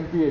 MPA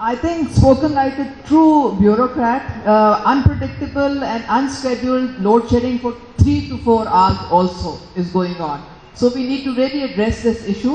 I think spoken like a true bureaucrat, unpredictable and unscheduled load shedding for 3 to 4 hours also is going on. So we need to really address this issue.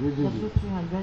W300।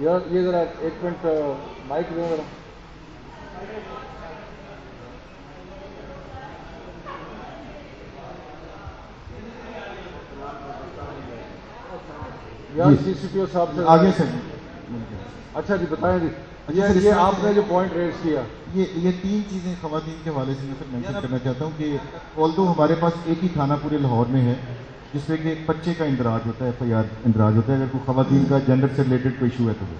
یار یہ ذرا ایک minute mic دیں ذرا. یار سی سی پی او صاحب سے آگے سے. اچھا جی بتائیں جی. یہ آپ نے جو پوائنٹ ریز کیا, یہ تین چیزیں خواتین کے حوالے سے میں پھر مینشن کرنا چاہتا ہوں کہ آلدو ہمارے پاس ایک ہی تھانہ پورے لاہور میں ہے جس میں کہ ایک بچے کا اندراج ہوتا ہے, FIR اندراج ہوتا ہے اگر کوئی خواتین کا جینڈر سے ریلیٹڈ کوئی ایشو ہے تو وہ.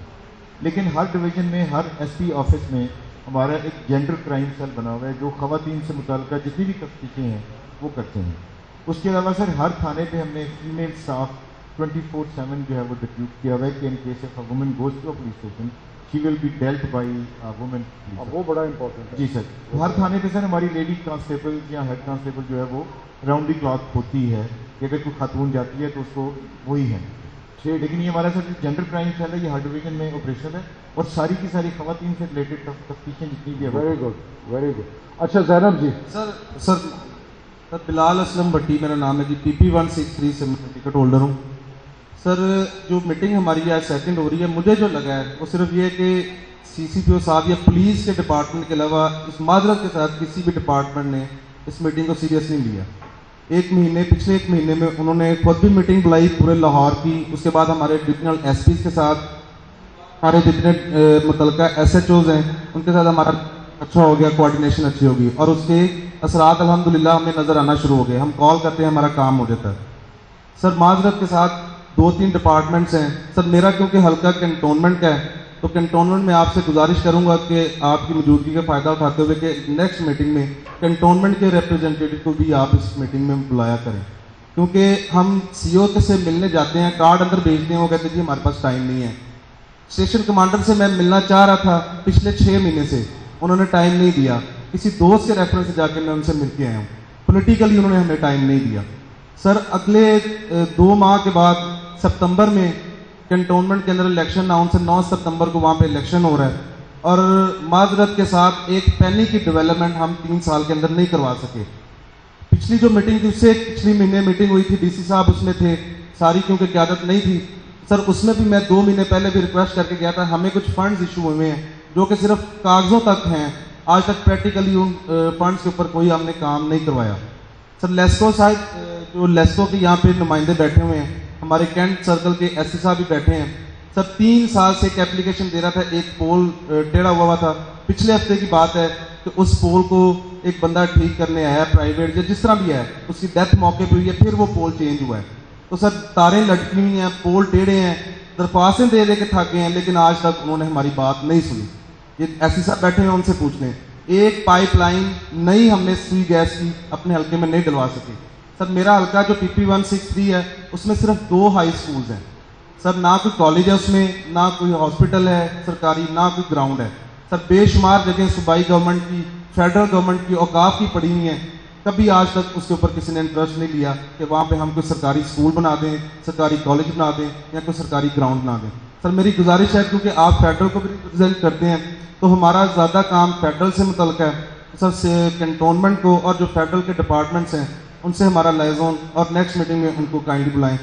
لیکن ہر ڈویژن میں, ہر SP آفس میں ہمارا ایک جینڈر کرائم سیل بنا ہوا ہے جو خواتین سے متعلقہ جتنی بھی تفتیشیں ہیں وہ کرتے ہیں. اس کے علاوہ سر ہر تھانے پہ ہم نے فیمیل اسٹاف 24/7 جو ہے وہ ڈپیوٹ کیا ہوا ہے کہ in case of a woman goes to police station she will be dealt by woman. وہ بڑا امپورٹنٹ ہے جی سر. ہر تھانے پہ سر ہماری لیڈی کانسٹیبل یا ہیڈ کانسٹیبل جو ہے وہ راؤنڈ دی کلاک ہوتی ہے کہ اگر کوئی خاتون جاتی ہے تو اس کو وہی ہے. لیکن یہ ہمارا سر جنڈر کرائم سیل ہے, یہ ہر ڈویژن میں آپریشن ہے اور ساری کی ساری خواتین سے ریلیٹڈ تفتیشیں جتنی بھی ہے. Very good very good. اچھا زینب جی. سر بلال اسلم بھٹی میرا نام ہے جی, PP163 سے میں ٹکٹ ہولڈر ہوں. سر جو میٹنگ ہماری آج سیکنڈ ہو رہی ہے, مجھے جو لگا ہے وہ صرف یہ کہ CCPO صاحب یا پولیس کے ڈپارٹمنٹ کے علاوہ اس معذرت کے ساتھ کسی بھی ڈپارٹمنٹ نے اس میٹنگ کو سیریس نہیں لیا. پچھلے ایک مہینے میں انہوں نے خود بھی میٹنگ بلائی پورے لاہور کی, اس کے بعد ہمارے ڈویژنل SPs کے ساتھ, ہمارے جتنے متعلقہ SHOs ہیں ان کے ساتھ ہمارا اچھا ہو گیا, کوآرڈینیشن اچھی ہوگی اور اس کے اثرات الحمدللہ ہمیں نظر آنا شروع ہو گئے. ہم کال کرتے ہیں ہمارا کام ہو جاتا ہے. سر معذرت کے ساتھ 2-3 ڈپارٹمنٹس ہیں سر. میرا کیونکہ حلقہ کنٹونمنٹ کا ہے تو کنٹونمنٹ میں آپ سے گزارش کروں گا کہ آپ کی موجودگی کا فائدہ اٹھاتے ہوئے کہ نیکسٹ میٹنگ میں کنٹونمنٹ کے ریپرزینٹیٹیو کو بھی آپ اس میٹنگ میں بلایا کریں, کیونکہ ہم CO سے ملنے جاتے ہیں, کارڈ اندر بھیجتے ہیں, وہ کہتے ہیں جی ہمارے پاس ٹائم نہیں ہے. اسٹیشن کمانڈر سے میں ملنا چاہ رہا تھا پچھلے 6 مہینے سے, انہوں نے ٹائم نہیں دیا. کسی دوست کے ریفرنس سے جا کے میں ان سے مل کے آیا ہوں, پولیٹیکلی انہوں نے ہمیں ٹائم نہیں دیا. سر اگلے 2 ماہ کے بعد سپتمبر میں کنٹونمنٹ کے اندر الیکشن اناؤنس ہے, 9 ستمبر کو وہاں پہ الیکشن ہو رہا ہے اور معذرت کے ساتھ ایک پینی کی ڈیولپمنٹ ہم 3 سال کے اندر نہیں کروا سکے. پچھلی جو میٹنگ تھی اس سے پچھلی مہینے میٹنگ ہوئی تھی, DC صاحب اس میں تھے ساری, کیونکہ قیادت نہیں تھی سر. اس میں بھی میں 2 مہینے پہلے بھی ریکویسٹ کر کے گیا تھا. ہمیں کچھ فنڈز ایشو ہوئے ہیں جو کہ صرف کاغذوں تک ہیں, آج تک پریکٹیکلی ان فنڈز کے اوپر کوئی ہم نے کام نہیں کروایا. سر لیسکو صاحب, جو لیسکو کے یہاں پہ نمائندے بیٹھے ہوئے ہیں, ہمارے کینٹ سرکل کے SC صاحب بھی بیٹھے ہیں سر. 3 سال سے ایک اپلیکیشن دے رہا تھا, ایک پول ٹیڑھا ہوا تھا. پچھلے ہفتے کی بات ہے کہ اس پول کو ایک بندہ ٹھیک کرنے آیا پرائیویٹ یا جس طرح بھی ہے, اس کی ڈیتھ موقع پہ ہوئی ہے, پھر وہ پول چینج ہوا ہے. تو سر تاریں لٹکی ہوئی ہیں, پول ٹیڑھے ہیں, درخواستیں دے دے کے تھک گئے ہیں, لیکن آج تک انہوں نے ہماری بات نہیں سنی. یہ SC صاحب بیٹھے ہیں, ان سے پوچھ لیں. ایک پائپ لائن نہیں ہم نے سوئی گیس کی اپنے حلقے میں نہیں ڈلوا سکے. سر میرا حلقہ جو PP163 ہے اس میں صرف 2 ہائی اسکولز ہیں سر, نہ کوئی کالج ہے اس میں, نہ کوئی ہاسپٹل ہے سرکاری, نہ کوئی گراؤنڈ ہے سر. بے شمار جگہیں صوبائی گورنمنٹ کی, فیڈرل گورنمنٹ کی, اوقاف کی پڑی ہوئی ہیں. کبھی آج تک اس کے اوپر کسی نے انٹرسٹ نہیں لیا کہ وہاں پہ ہم کوئی سرکاری اسکول بنا دیں, سرکاری کالج بنا دیں یا کوئی سرکاری گراؤنڈ بنا دیں. سر میری گزارش ہے کیونکہ آپ فیڈرل کو بھی ریپرزینٹ کرتے ہیں تو ہمارا زیادہ کام فیڈرل سے متعلق ہے سر. کنٹونمنٹ کو اور جو فیڈرل کے ڈپارٹمنٹس ہیں ان سے ہمارا لائزون, اور نیکسٹ میٹنگ میں ان کو کائنڈلی بلائیں.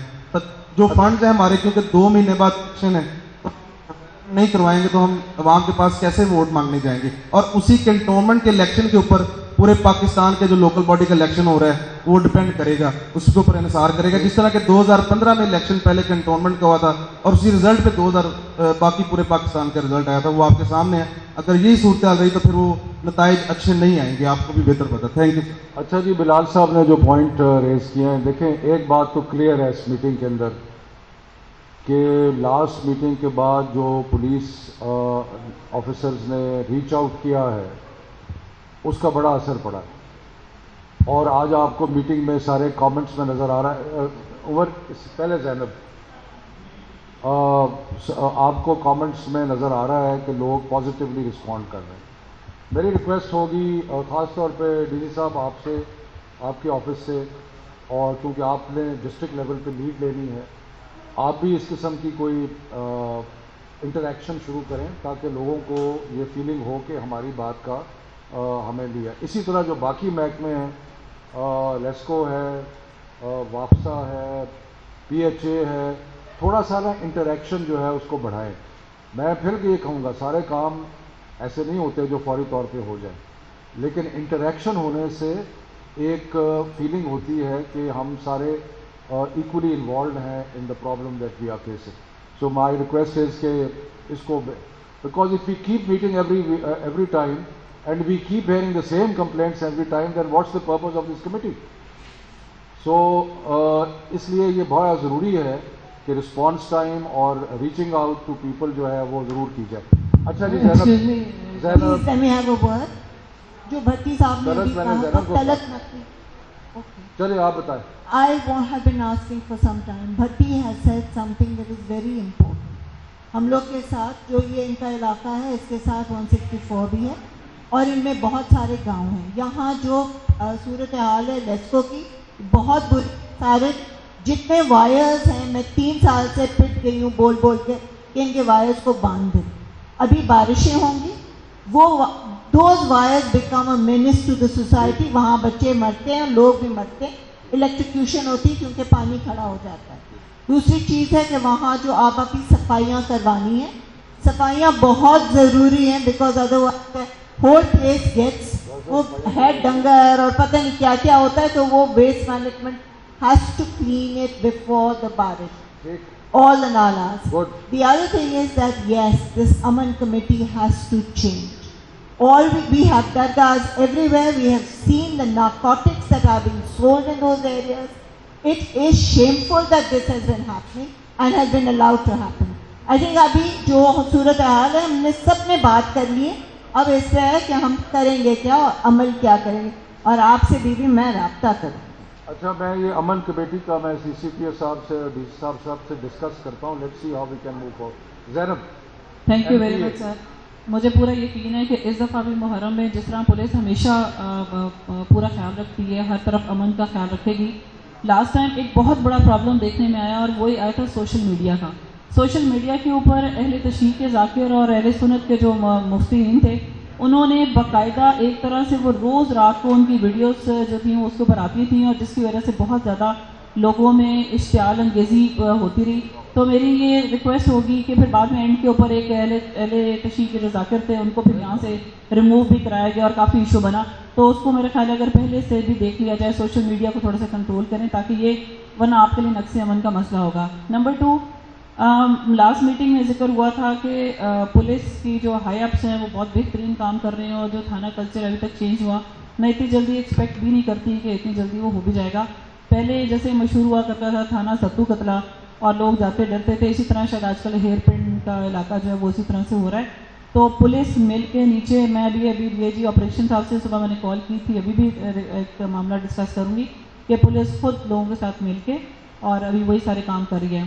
جو فنڈز ہیں ہمارے, کیونکہ 2 مہینے بعد الیکشن ہے, نہیں کروائیں گے تو ہم عوام کے پاس کیسے ووٹ مانگنے جائیں گے. اور اسی کنٹونمنٹ کے الیکشن کے اوپر پورے پاکستان کے جو لوکل باڈی کا الیکشن ہو رہا ہے وہ ڈپینڈ کرے گا, اس کے اوپر انحصار کرے گا. جس طرح کہ 2015 میں الیکشن پہلے کنٹونمنٹ کا ہوا تھا اور اسی رزلٹ پہ باقی پورے پاکستان کا رزلٹ آیا تھا, وہ آپ کے سامنے ہے. اگر یہی صورتحال رہی تو پھر وہ نتائج اچھے نہیں آئیں گے, آپ کو بھی بہتر پتہ. Thank you. اچھا جی, بلال صاحب نے جو پوائنٹ ریز کیے ہیں, دیکھیں ایک بات تو کلیئر ہے اس میٹنگ کے اندر کہ لاسٹ میٹنگ کے بعد جو پولیس آفیسرز نے ریچ آؤٹ کیا ہے اس کا بڑا اثر پڑا ہے. اور آج آپ کو میٹنگ میں سارے کامنٹس میں نظر آ رہا ہے. عمر اس سے پہلے زینب, آپ کو کامنٹس میں نظر آ رہا ہے کہ لوگ پازیٹیولی رسپونڈ کر رہے ہیں. میری ریکویسٹ ہوگی خاص طور پہ DC صاحب آپ سے, آپ کے آفس سے, اور کیونکہ آپ نے ڈسٹرکٹ لیول پہ لیڈ لینی ہے, آپ بھی اس قسم کی کوئی انٹریکشن شروع کریں تاکہ لوگوں کو یہ فیلنگ ہو کہ ہماری بات کا ہمیں لیا. اسی طرح جو باقی محکمے ہیں, لیسکو ہے, وافسا ہے, PHA ہے, تھوڑا سا نا انٹریکشن جو ہے اس کو بڑھائیں. میں پھر بھی یہ کہوں گا سارے کام ایسے نہیں ہوتے جو فوری طور پہ ہو جائیں، لیکن انٹریکشن ہونے سے ایک فیلنگ ہوتی ہے کہ ہم سارے ایکولی انوالوڈ ہیں in the problem that we are facing. So my request is کہ اس کو because of we keep meeting every time and we keep hearing the same complaints every time then what's the purpose of this committee. So اس لیے یہ بہت ضروری ہے کہ رسپانس ٹائم اور ریچنگ آؤٹ ٹو پیپل جو ہے وہ ضرور کی جائے. اچھا جی زینب جو بھٹی صاحب نے بھی کہا طلب نقلی. چلیے آپ بتائیں. I have been asking for some time. Bhatti has said something that is very important. ہم لوگ کے ساتھ جو یہ ان کا علاقہ ہے اس کے ساتھ 164 بھی ہے اور ان میں بہت سارے گاؤں ہیں. یہاں جو صورتحال ہے لیسکو کی بہت بری. سارے جتنے وائرز ہیں میں 3 سال سے پٹ گئی ہوں بول بول کے کہ ان کے وائرز کو باندھ دیں. ابھی بارشیں ہوں گی وہ those wires become a menace to the society. وہاں بچے مرتے ہیں لوگ بھی مرتے ہیں. الیکٹریکیوشن ہوتی ہے کیونکہ پانی کھڑا ہو جاتا ہے. دوسری چیز ہے کہ وہاں جو آپ اپنی صفائیاں کروانی ہیں صفائیاں بہت ضروری ہیں because otherwise whole place gets وہ ہیڈ ڈنگر اور پتہ نہیں کیا کیا ہوتا ہے. تو وہ waste management has to clean it before the بارش all the nalas. Good. The other thing is that yes, this Aman committee has to change. All we have dargahs everywhere. We have seen the narcotics that are being sold in those areas. It is shameful that this has been happening and has been allowed to happen. I think ابھی جو صورت حال ہے ہم نے سب نے بات کر لی ہے. اب اس پہ ہے کہ ہم کریں گے کیا اور عمل کیا کریں گے اور آپ سے بھی میں رابطہ کروں. اچھا میں یہ امن کمیٹی کا میں سی سی پی ایس صاحب سے ڈی سی صاحب سے ڈسکس کرتا ہوں. Let's see how we can move forward. Zainab. Thank you very much sir. مجھے پورا یقین ہے کہ اس دفعہ بھی محرم میں جس طرح پولیس ہمیشہ پورا خیال رکھتی ہے ہر طرف امن کا خیال رکھے گی. لاسٹ ٹائم ایک بہت بڑا پرابلم دیکھنے میں آیا اور وہی آیا تھا سوشل میڈیا کا. سوشل میڈیا کے اوپر اہل تشیع کے ذاکر اور اہل سنت کے جو مفتیین تھے انہوں نے باقاعدہ ایک طرح سے وہ روز رات کو ان کی ویڈیوز جو تھیں وہ اس کے اوپر آتی تھیں اور جس کی وجہ سے بہت زیادہ لوگوں میں اشتعال انگیزی ہوتی رہی. تو میری یہ ریکویسٹ ہوگی کہ پھر بعد میں اینڈ کے اوپر ایک اہل تشیع کے جو ذاکر تھے ان کو پھر یہاں سے ریموو بھی کرایا گیا اور کافی ایشو بنا. تو اس کو میرا خیال ہے اگر پہلے سے بھی دیکھ لیا جائے سوشل میڈیا کو تھوڑا سا کنٹرول کریں تاکہ یہ ورنہ آپ کے لیے نقص امن کا مسئلہ ہوگا. نمبر 2 لاسٹ میٹنگ میں ذکر ہوا تھا کہ پولیس کی جو ہائی اپس ہیں وہ بہت بہترین کام کر رہے ہیں اور جو تھانہ کلچر ابھی تک چینج ہوا میں اتنی جلدی ایکسپیکٹ بھی نہیں کرتی کہ اتنی جلدی وہ ہو بھی جائے گا. پہلے جیسے مشہور ہوا کرتا تھا تھانہ ستو قتلہ اور لوگ جاتے ڈرتے تھے اسی طرح شاید آج کل ہیئر پن کا علاقہ جو ہے وہ اسی طرح سے ہو رہا ہے. تو پولیس مل کے نیچے میں ابھی ڈی اے جی آپریشن صاحب سے صبح میں نے کال کی تھی ابھی بھی ایک معاملہ ڈسکس کروں گی کہ پولیس خود لوگوں کے ساتھ مل کے اور ابھی وہی سارے کام کر رہی ہے.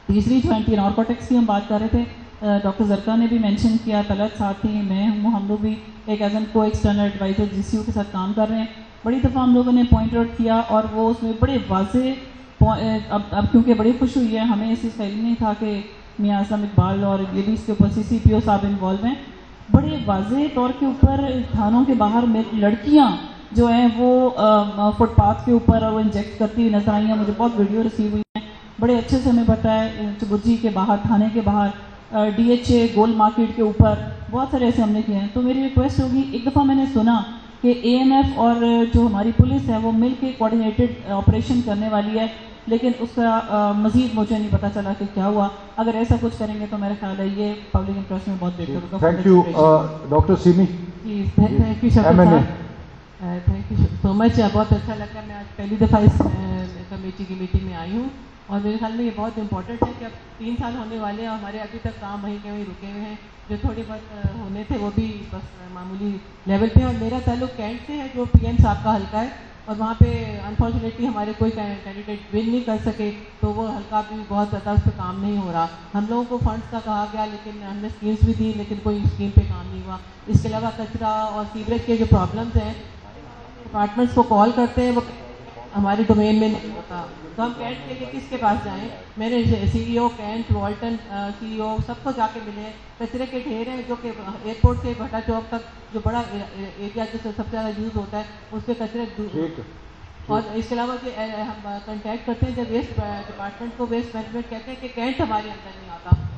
تیسری جو اینٹی نارکوٹکس کی ہم بات کر رہے تھے ڈاکٹر زرکا نے بھی مینشن کیا طلعت ساتھ ہی میں ہوں ہم لوگ بھی ایک ایز این کو ایکسٹرنل ایڈوائزر جی سی او کے ساتھ کام کر رہے ہیں. بڑی دفعہ ہم لوگوں نے پوائنٹ آؤٹ کیا اور وہ اس میں بڑے واضح اب کیونکہ بڑی خوش ہوئی ہے ہمیں اس چیز کا علم نہیں تھا کہ میاں اعظم اقبال اور یہ بھی اس کے اوپر سی سی پی او صاحب انوالو ہیں. بڑے واضح طور کے اوپر تھانوں کے باہر لڑکیاں جو ہیں وہ فٹ پاتھ کے اوپر اور وہ انجیکٹ کرتی ہوئی نظر آئی ہیں. مجھے بہت ویڈیو ریسیو ہوئی ہیں بڑے اچھے سے ہمیں پتہ ہے چبرجی کے باہر تھانے کے باہر D H A Gol Market کے اوپر بہت سارے ایسے ہم نے کیے ہیں. تو میری ریکویسٹ ہوگی ایک دفعہ میں نے سنا کہ اے این ایف اور جو ہماری پولیس ہے وہ مل کے کوآرڈینیٹڈ آپریشن کرنے والی ہے لیکن اس کا مزید مجھے نہیں پتہ چلا کہ کیا ہوا. اگر ایسا کچھ کریں گے تو میرا خیال ہے یہ پبلک انٹرسٹ میں بہت بہتر ہوگا. Thank you doctor Seemi. جی thank you thank you so much. بہت اچھا لگا میں آج پہلی دفعہ اس کمیٹی کی میٹنگ میں آئی ہوں اور میرے خیال میں یہ بہت امپورٹنٹ ہے کہ اب 3 سال ہونے والے ہیں اور ہمارے ابھی تک کام وہیں کے وہیں رکے ہوئے ہیں. جو تھوڑی بہت ہونے تھے وہ بھی بس معمولی لیول پہ. اور میرا تعلق کینٹ سے ہے جو پی ایم صاحب کا حلقہ ہے اور وہاں پہ انفارچونیٹلی ہمارے کوئی کینڈیڈیٹ ون نہیں کر سکے تو وہ حلقہ بھی بہت زیادہ اس پہ کام نہیں ہو رہا. ہم لوگوں کو فنڈس کا کہا گیا لیکن ہم نے اسکیمس بھی دی لیکن کوئی اسکیم پہ کام نہیں ہوا. اس کے علاوہ کچرا اور سیوریج کے جو پرابلمس ہیں ڈپارٹمنٹس کو کال کرتے ہیں وہ ہماری ڈومین میں نہیں ہوتا. تو ہم کینٹ کے لیے کس کے پاس جائیں؟ میں نے سی ای او کینٹ والٹن سی ای او سب کو جا کے ملے ہیں. کچرے کے ڈھیر ہیں جو کہ ایئرپورٹ سے بھٹا چوک تک جو بڑا ایریا جو سب سے زیادہ یوز ہوتا ہے اس کے کچرے. اور اس کے علاوہ کہ ہم کنٹیکٹ کرتے ہیں جب ویسٹ ڈپارٹمنٹ کو ویسٹ مینجمنٹ کہتے ہیں کہ کینٹ ہمارے اندر نہیں آتا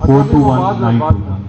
421921।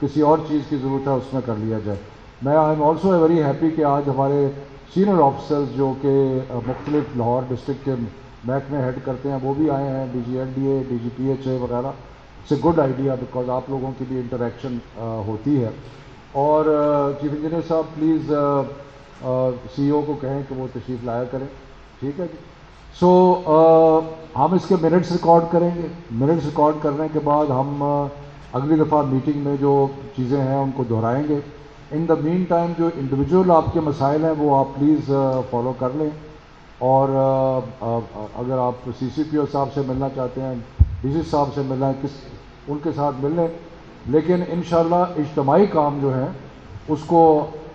کسی اور چیز کی ضرورت ہے اس میں کر لیا جائے. میں I am also very happy کہ آج ہمارے سینئر آفیسرز جو کہ مختلف لاہور ڈسٹرکٹ کے محکمے ہیڈ کرتے ہیں وہ بھی آئے ہیں, D G L D A, D G P H A وغیرہ. It's a good idea because آپ لوگوں کی بھی انٹریکشن ہوتی ہے. اور چیف انجینئر صاحب پلیز سی او کو کہیں کہ وہ تشریف لایا کریں. ٹھیک ہے جی. سو ہم اس کے منٹس ریکارڈ کریں گے. منٹس ریکارڈ کرنے کے بعد ہم اگلی دفعہ میٹنگ میں جو چیزیں ہیں ان کو دہرائیں گے. ان دا مین ٹائم جو انڈیویجول آپ کے مسائل ہیں وہ آپ پلیز فالو کر لیں. اور اگر آپ سی سی پی او صاحب سے ملنا چاہتے ہیں, ڈی سی صاحب سے ملنا ہے, ان کے ساتھ مل لیں. لیکن انشاءاللہ اجتماعی کام جو ہیں اس کو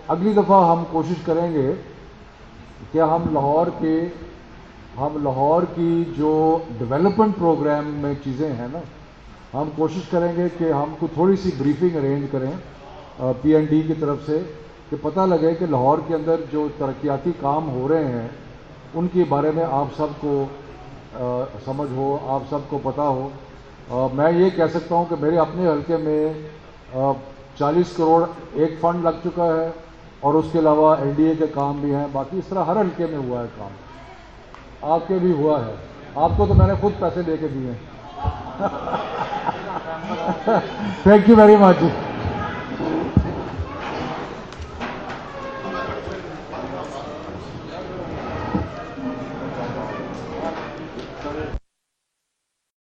اگلی دفعہ ہم کوشش کریں گے کہ ہم لاہور کی جو ڈیولپمنٹ پروگرام میں چیزیں ہیں نا, ہم کوشش کریں گے کہ ہم کو تھوڑی سی بریفنگ ارینج کریں پی این ڈی کی طرف سے, کہ پتہ لگے کہ لاہور کے اندر جو ترقیاتی کام ہو رہے ہیں ان کے بارے میں آپ سب کو سمجھ ہو, آپ سب کو پتہ ہو. میں یہ کہہ سکتا ہوں کہ میرے اپنے حلقے میں 40 کروڑ ایک فنڈ لگ چکا ہے, اور اس کے علاوہ ایل ڈی اے کے کام بھی ہیں. باقی اس طرح ہر حلقے میں ہوا ہے کام. آپ کے بھی ہوا ہے. آپ کو تو میں نے خود پیسے دے کے دیے ہیں. Thank you very much.